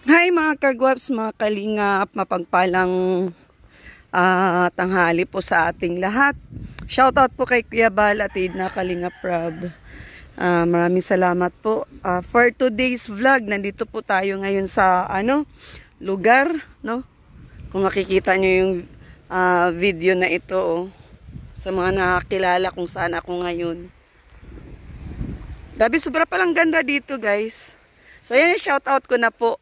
Hi mga kagwaps, mga kalingap, mapagpalang tanghali po sa ating lahat. Shoutout po kay Kuya Bal at Edna Kalingap Rob. Maraming salamat po. For today's vlog, nandito po tayo ngayon sa lugar, no? Kung makikita nyo yung video na ito, sa mga nakakilala kung saan ako ngayon. Grabe, sobra palang ganda dito, guys. So yan, shoutout ko na po.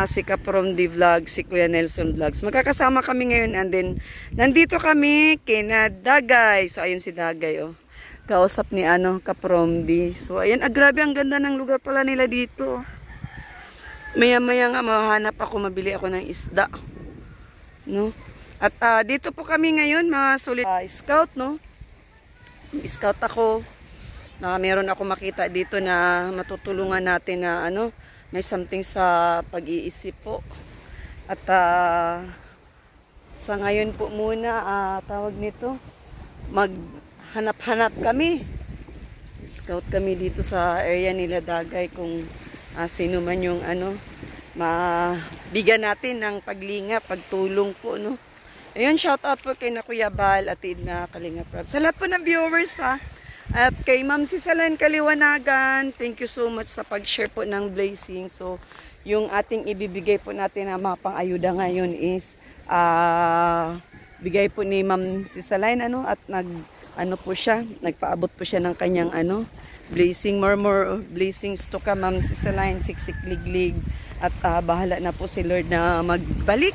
Si Kaprom D Vlog, si Kuya Nelson Vlogs. Magkakasama kami ngayon and then nandito kami kina Dagay. So ayun si Dagay, kausap ni Kaprom D. So ayan, grabe ang ganda ng lugar pala nila dito. Maya-maya nga mahanap ako, mabili ako ng isda, no? At dito po kami ngayon, mga sulit scout, no? Scout ako. Meron ako makita dito na matutulungan natin na may something sa pag-iisip po. At sa ngayon po muna, tawag nito, maghanap-hanap kami. Scout kami dito sa area nila Dagay kung sino man yung mabigyan natin ng paglinga, pagtulong po, no? Ayun, shout out po kay na Kuya Bal at Edna Kalingap Rob. Sa lahat po ng viewers, at kay Ma'am Sisalan Kaliwanagan, thank you so much sa pag-share po ng blessing. So, yung ating ibibigay po natin na mga pang-ayuda ngayon is bigay po ni Ma'am Sisalan at po siya, nagpaabot po siya ng kanyang blessing, more blessings to ka Ma'am Sisalan, siksik liglig, at bahala na po si Lord na magbalik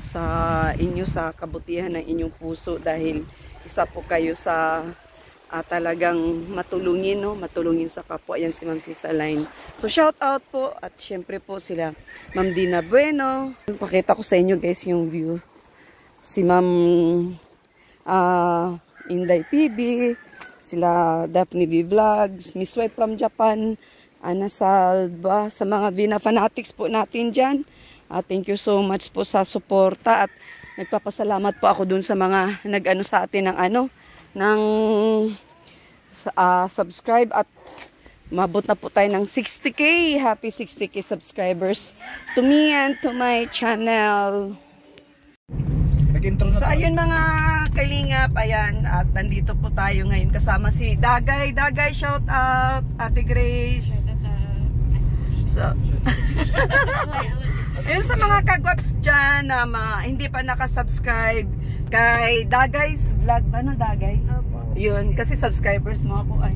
sa inyo, sa kabutihan ng inyong puso, dahil isa po kayo sa talagang matulungin, no? Matulungin sa kapwa. Yan si Ma'am Sisaline. So shout out po, at syempre po sila Ma'am Dina Bueno. Pakita ko sa inyo guys yung view. Si Ma'am Inday PB, sila Daphne V Vlogs, Miss Wife from Japan, Ana Salva, sa mga Vina fanatics po natin dyan. Thank you so much po sa suporta, at nagpapasalamat po ako dun sa mga nag-ano sa atin ng subscribe, at mabot na po tayo ng 60k. Happy 60k subscribers to me and to my channel. So ayun mga kalingap, ayan, at nandito po tayo ngayon kasama si Dagay. Dagay, shout out Ate Grace. So ayun, sa mga kagwaps dyan na hindi pa nakasubscribe kay Dagay's Vlog ba, no Dagay? Yun, kasi subscribers mo ako ay.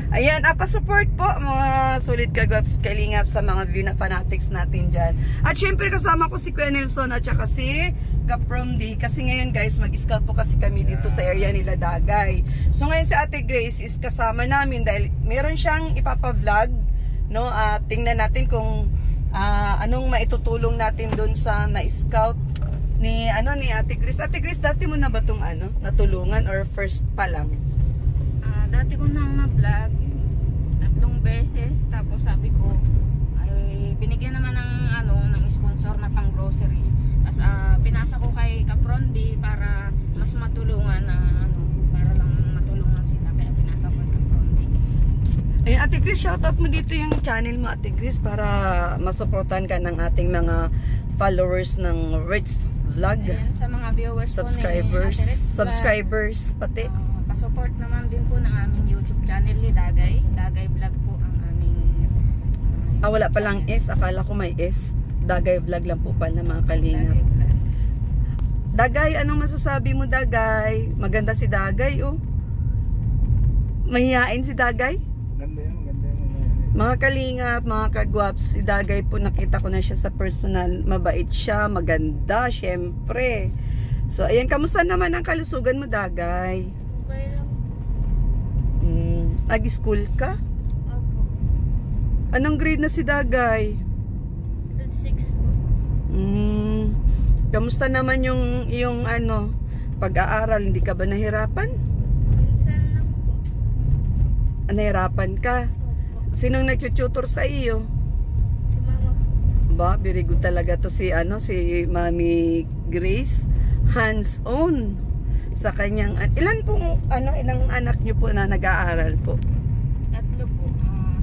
Ayan, pa-support po mga sulit kagwaps kalingap sa mga view na fanatics natin dyan. At syempre kasama ko si Kuya Nelson at saka si Kaprom D. Kasi ngayon guys, mag-scout po kasi kami dito sa area nila Dagay. So ngayon si Ate Grace is kasama namin dahil meron siyang ipapa-vlog, no? Tingnan natin kung anong maitutulong natin doon sa na-scout ni Ate Grace. Ate Grace, dati mo na ba itong natulungan or first pa lang? Dati ko nang na-vlog 3 beses, tapos sabi ko ay binigyan naman ng sponsor na pang groceries. Tapos pinasa ko kay Kapron B para mas matulungan para lang matulungan sila, kaya pinasa ko kay Kapron B. Ayun, Ate Grace, shoutout mo dito yung channel mo, Ate Grace, para masuportahan ka ng ating mga followers ng Rich Vlog. Ayan, sa mga viewers, subscribers pati. Pa-support naman din po ng aming YouTube channel ni Dagay. Dagay Vlog po ang aming wala palang S, akala ko may S. Dagay Vlog lang po pala mga kalingap. Dagay, anong masasabi mo Dagay? Maganda si Dagay, mahihain si Dagay. Mga kalingap, mga kagwaps, si Dagay po, nakita ko na siya sa personal. Mabait siya, maganda, syempre. So, ayan, kamusta naman ang kalusugan mo, Dagay? Okay lang. Nag-school ka? Opo. Anong grade na si Dagay? Grade 6 po. Kamusta naman yung pag-aaral? Hindi ka ba nahirapan? Minsan lang po. Nahirapan ka? Sinong nag-tutor sa iyo? Si Mama po. Ba, very good talaga to si Mami Grace. Hands on sa kanyang ilang anak niyo po na nag-aaral po? 3 po.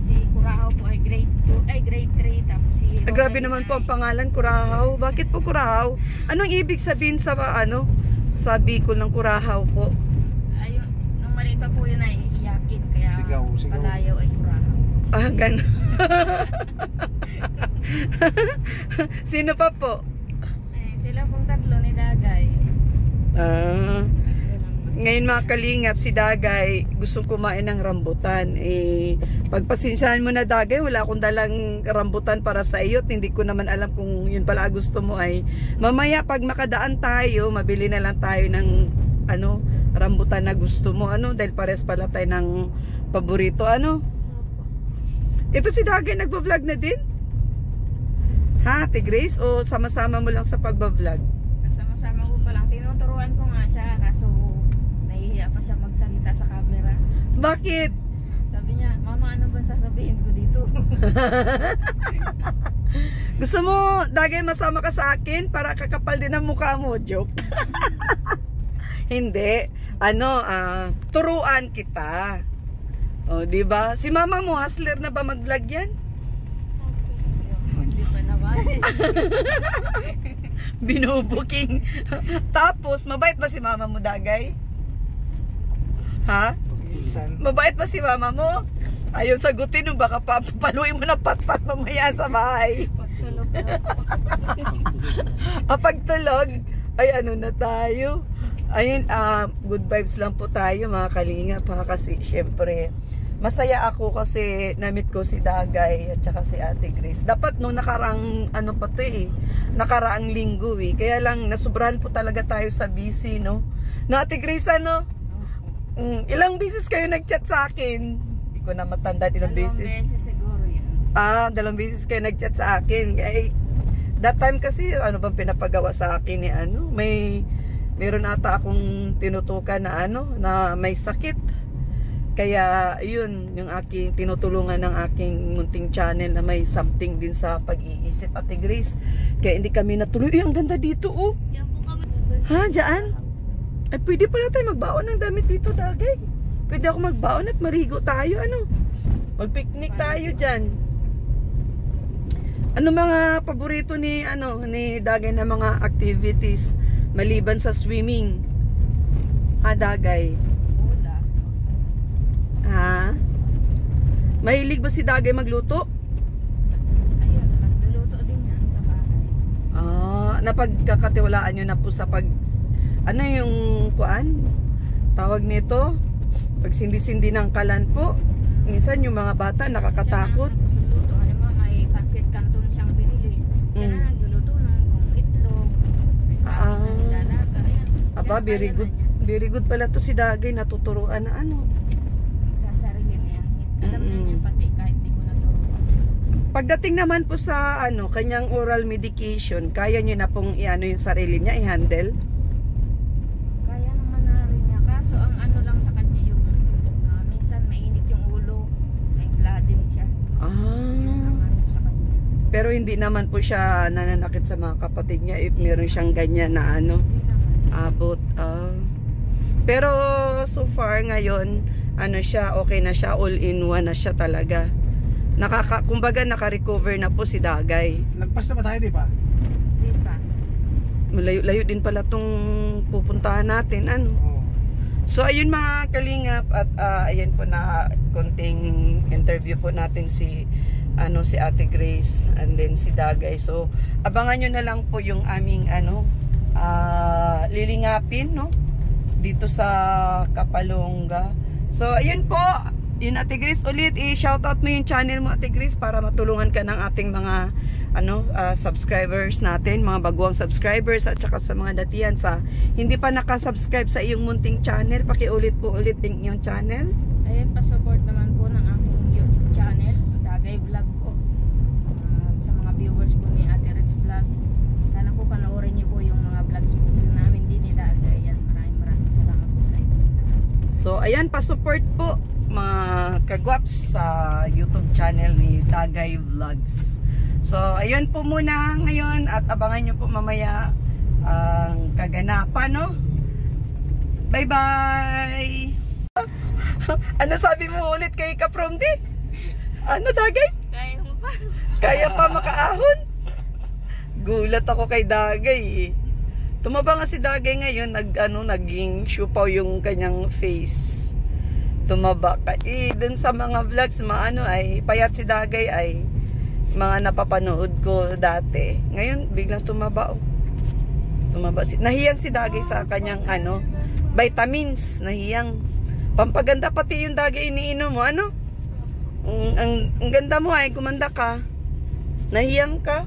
Si Kurahaw po ay grade 2, ay grade 3. Tapos si Grabe naman po ang pangalan, Kurahaw. Bakit po Kurahaw? Anong ibig sabihin sa sa Bicol ng Kurahaw po? Ayun, nung maliit pa po yun ay iyakin. Kaya Sigaw. Palayaw ay Kurahaw. Ah, ganun. Sino pa po? Sila pong tatlo ni Dagay. Ngayon mga kalingap, si Dagay gustong kumain ng rambutan. Pagpasensyahan mo na Dagay, wala akong dalang rambutan para sa iyo. Hindi ko naman alam kung yun pala gusto mo ay. Mamaya pag makadaan tayo, mabili na lang tayo ng rambutan na gusto mo. Dahil pares pala tayo ng paborito. Ito si Dagay nagpa-vlog na din? Ha, Ate Grace? O sama-sama mo lang sa pagba-vlog? Kasama-sama ko pa lang. Tinuturuan ko nga siya. Kaso nahihiya pa siya magsalita sa camera. Bakit? Sabi niya, Mama, ano ba sasabihin ko dito? Gusto mo, Dagay, masama ka sa akin para kakapal din ang mukha mo? Joke. Hindi. Turuan kita. O, diba? Si mama mo, hustler na ba mag-vlog yan? Hindi pa naman. Binubuking. Tapos, mabait ba si mama mo, Dagay? Ha? Mabait ba si mama mo? Ayaw sagutin mo, baka papaluin mo na pat-pat mamaya sa bahay. Pagtulog na. Pagtulog, ay na tayo. Ayun, good vibes lang po tayo mga kalinga pa kasi syempre masaya ako kasi namit ko si Dagay at saka si Ate Grace. Dapat nung nakaraang nakaraang linggo kaya lang nasubrahan po talaga tayo sa busy no Ate Grace ilang beses kayo nagchat sa akin? Hindi ko na matanda ilang beses. 2 beses siguro yan. 2 beses kayo nagchat sa akin. That time kasi bang pinapagawa sa akin ni meron ata akong tinutukan na may sakit. Kaya yun, yung aking tinutulungan ng aking munting channel na may something din sa pag-iisip, Ate Grace. Kaya hindi kami natuloy. Ang ganda dito Diyan po kami. Ha, dyan? Ay, pwede pala tayo magbaon ng damit dito, Dagay. Pwede ako magbaon at marigo tayo, Mag-picnic tayo dyan. Ano mga paborito ni Dagay na mga activities maliban sa swimming? Ha, Dagay? Wala. Ha? Mahilig ba si Dagay magluto? Ayun, nagluluto din yan sa bahay. Napagkakatiwalaan nyo na po sa yung tawag nito? Pag sindi-sindi ng kalan po. Minsan yung mga bata nakakatakot. Siya na nagluluto. Alam mo, may pancit canton siyang binili. Siya na nagluluto ng itlog. May sabi na nilalaga. Aba, very good. Very good pala to si Dagay. Natuturuan na Sasarilin yan. Alam na niya pati kahit di ko naturuan. Pagdating naman po sa kanyang oral medication, kaya niyo na pong yung sarili niya, i-handle? Kaya naman na rin niya. Kaso ang lang sa kanya yung minsan mainit yung ulo. May blood din siya. Ang sa kanya. Pero hindi naman po siya nananakit sa mga kapatid niya if meron siyang ganyan na Hindi naman. abot. Pero so far ngayon, siya, okay na siya, all in one na siya talaga. Kumbaga naka-recover na po si Dagay. Nagpas na ba tayo, di ba? Di pa. Malayo-layo din pala tong pupuntahan natin, So ayun mga kalingap at ayan po na konting interview po natin si Ate Grace and then si Dagay. So abangan nyo na lang po yung aming lilingapin dito sa Kapalonga. So ayun po, yun Ate Grace ulit, i-shoutout mo yung channel mo Ate Grace para matulungan ka ng ating mga subscribers natin, mga baguang subscribers at saka sa mga datihan sa hindi pa nakasubscribe sa iyong munting channel, pakiulit po ulit yung iyong channel. Ayun, pa-support naman po ng aking YouTube channel, Dagay Vlog po. Sa mga viewers po ni Ate Reds Vlog, sana po panoorin niyo po yung mga vlogs po namin din ni Dagay. Yan, maraming salamat po sa inyo. So ayan, pa-support po mga kagwaps sa YouTube channel ni Dagay Vlogs. So ayun po muna ngayon at abangan nyo po mamaya ang kaganapan, Bye bye. Ano sabi mo ulit kay Kaprom di? Ano, Dagay? Kaya mo pa. Kaya pa makaahon? Gulat ako kay Dagay eh. Tumaba nga si Dagay ngayon, naging syupaw yung kanyang face. Tumaba ka. Dun sa mga vlogs, ay payat si Dagay ay mga napapanood ko dati. Ngayon, biglang tumaba. Nahiyang si Dagay sa kanyang vitamins. Nahiyang. Pampaganda pati yung Dagay iniinom mo. Ang ganda mo ay, gumanda ka. Nahiyang ka.